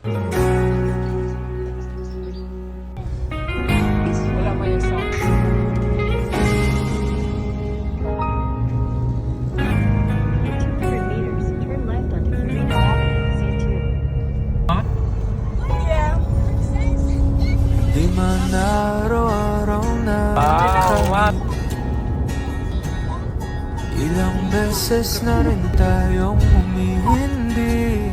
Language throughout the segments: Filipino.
Wala pa yung sound. 200 meters, turn left onto Carino Avenue, C2. Di man araw-araw na What? ilang beses na rin tayong umihindi.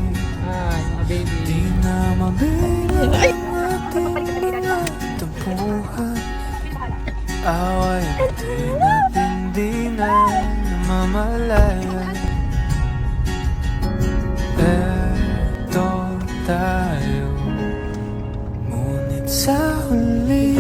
Ay, mga baby. Di na mabilang ang ating mga tampuhan. Away di natin di na namamalayan. Eto tayo, ngunit sa huli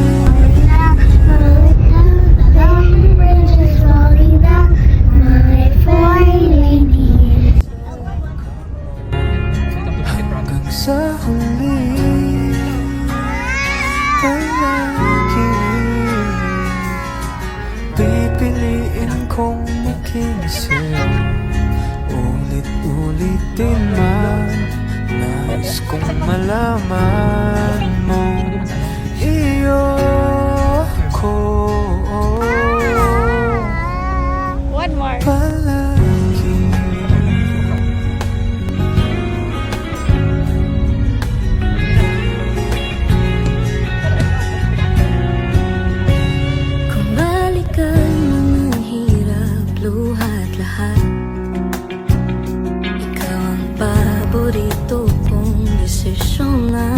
hanggang sa huli palagi pipiliin kong makinig. Ulit-ulitin man, nais kong malaman mo iyo ko One more. palagi. Kung balikan mga hirap, luha at lahat, ikaw ang paborito kong desisyon na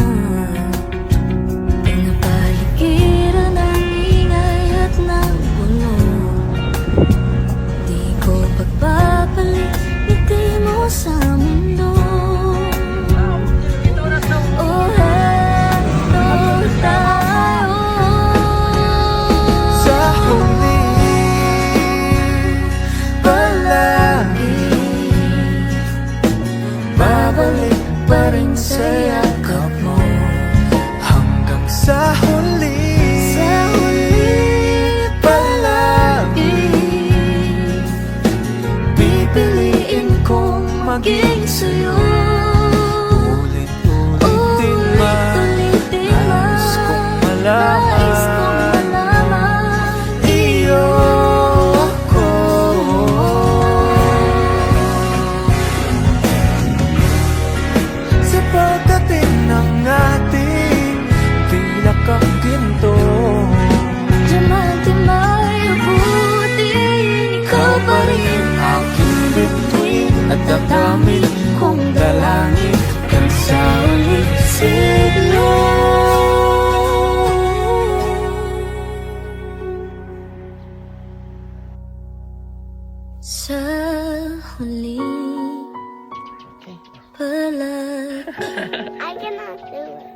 pinapaligiran ng ingay at ng puno. Di ko pagpapalit, ngiti mo sa mundo. Oh, eto tayo. Sa huli palagi babalik pa rin sa yakap mo hanggang sa huli palagi pipiliin kong maging sa'yo. Ulit-ulitin man, nais kong malaman iyo ko. Sa pagdating ng ating tila kang ginto, Diamante may abutin, ikaw pa rin aking bituin at dadamit kong dalangin hanggang sa ulit siglo. sa huli palagi I cannot do it,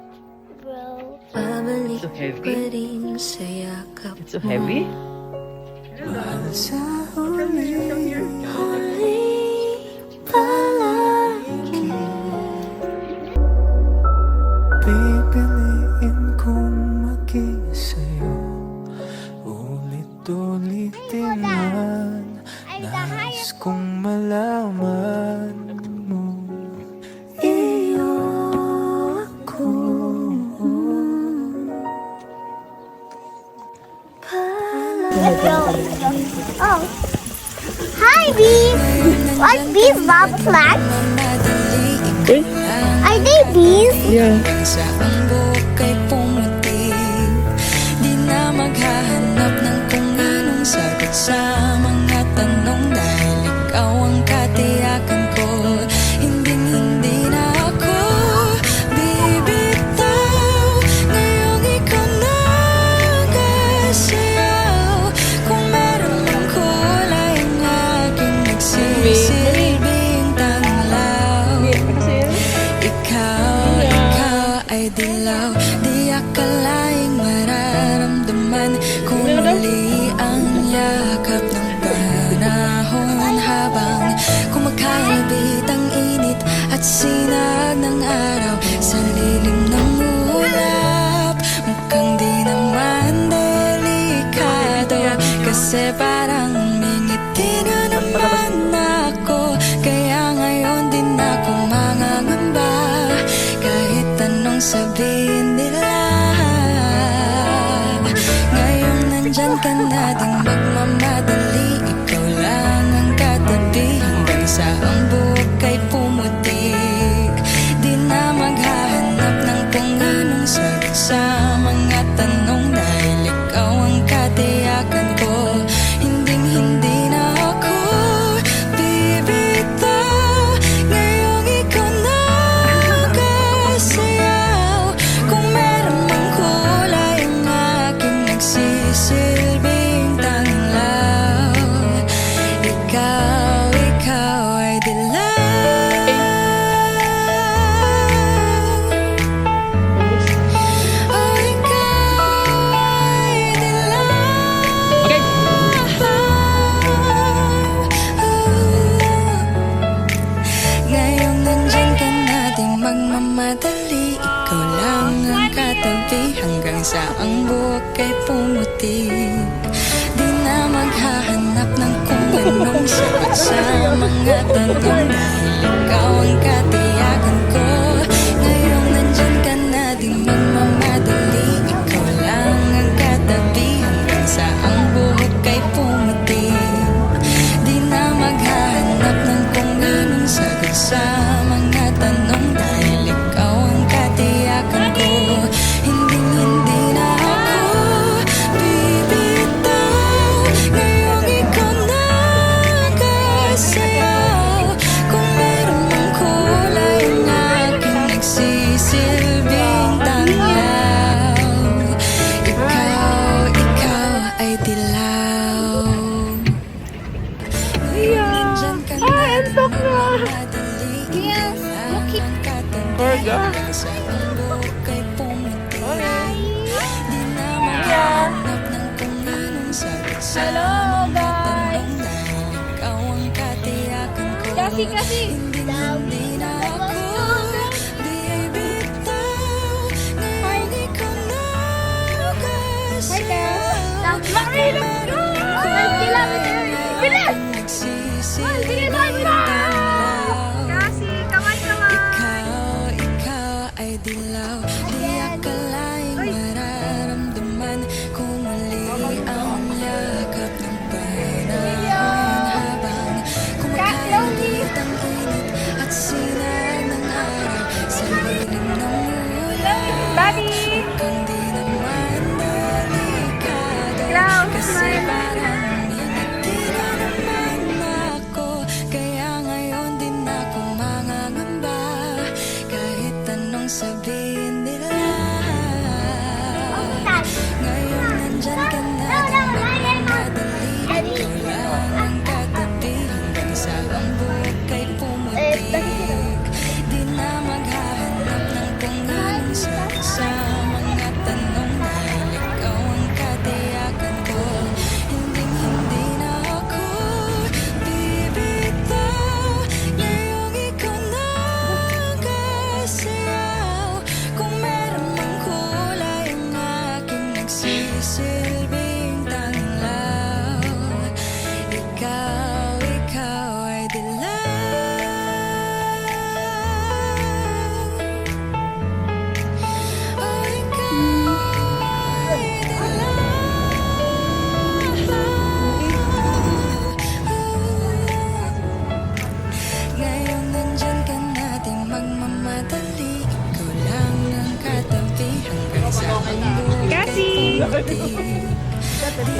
bro. babalik So heavy? pa rin sa yakap It's so heavy? Mahal sa huli huli palagi. pipiliin kong maging sa'yo. Ulit-ulitin man, nais kong malaman mo iyo ako. Let's go. Oh. Hi, bees. What bees, Bob Flag? Are they bees? Yeah. Sa ang buhok ay pumuti, di na maghahanap ng kung anong sagot sa mga tanong, dahil ikaw ang katiyakan ko. Hindi na ako bibitaw, ngayong ikaw na kasayaw. Kung meron mang kulay ang aking nagsisilbing tanglaw, ikaw ay dilaw. Di akalaing mararamdaman kung muli ang yakap ng panahon, habang kumakalabit ang init at sinag ng araw sa lilim ng ulap. Mukhang di naman delikado, kasi parang mingiti na naman ako. Kaya ngayon din ako mangangamba, kahit sabihin nila. Ngayong nandyan ka na, di magmamadali. Ikaw lang ang katabi hanggang sa ang buhok ay pumuti. Di na maghahanap ng kung anong sagot sa mga tanong, dahil ikaw ang katiyakan ko. Hinding-hindi na ako bibitaw. Ngayong ikaw na kasayaw. Kung meron mang kulay ang aking nagsisilbing tanging law. Ikaw ay dilaw. Oh, ikaw ay dilaw. Okay. Ngayong nandyan ka na, di magmamadali. Ikaw lang ang katabi hanggang sa ang buhok ay pumuti. Di na maghahanap ng kung anong sagot sa mga tanong, dahil ikaw ang katiyakan ko. Ngayong nandyan ka na, di magmamadali. Ikaw lang ang katabi hanggang sa ang buhok ay pumuti. Di na maghahanap ng kung anong sagot sa mga tanong, dahil ikaw ang katiyakan ko. Hinding-hindi na ako bibitaw. Ngayong ikaw na kasayaw. Kung meron mang kulay ang aking nagsisilbing tanglaw. Ikaw ay dilaw. Nandyan ka na, di magmamadali. Ikaw lang ang katabi hanggang sa ang buhok ay pumuti. Di na maghahanap ng kung anong sagot sa mga tanong, dahil ikaw ang katiyakan ko. Hindi na ako bibitaw. Ngayong ikaw na kasayaw. Kung meron mang kulay ang aking nagsisilbing tanglaw. Ikaw ay dilaw. Di akalaing mararamdaman kung muli ang yakap ng panahon, habang kumakalit ang init at sinag ng araw sa lilim ng ulan. Mukhang di naman delikado, kasi parang hindi na naman ako. Kaya ngayon din ako mangangamba, kahit anong sabihin nila. Ngayon nandyan ka na, di magmamadali. Ikaw lang ang katabi hanggang sa ang buhok ay pumutik. Di na maghahanap ng kung anong sagot sa mga tanong, dahil ikaw ang katiyakan ko. Hinding-hindi na ako bibitaw. Ngayong ikaw na kasayaw. Kung meron mang kulay ang aking nagsisilbing tanglaw. Ikaw ay dilaw. Oh, ikaw ay dilaw. Ngayong nandyan ka na, di magmamadali. Ikaw lang ang katabi hanggang sa ang buhok ay pumuti. Di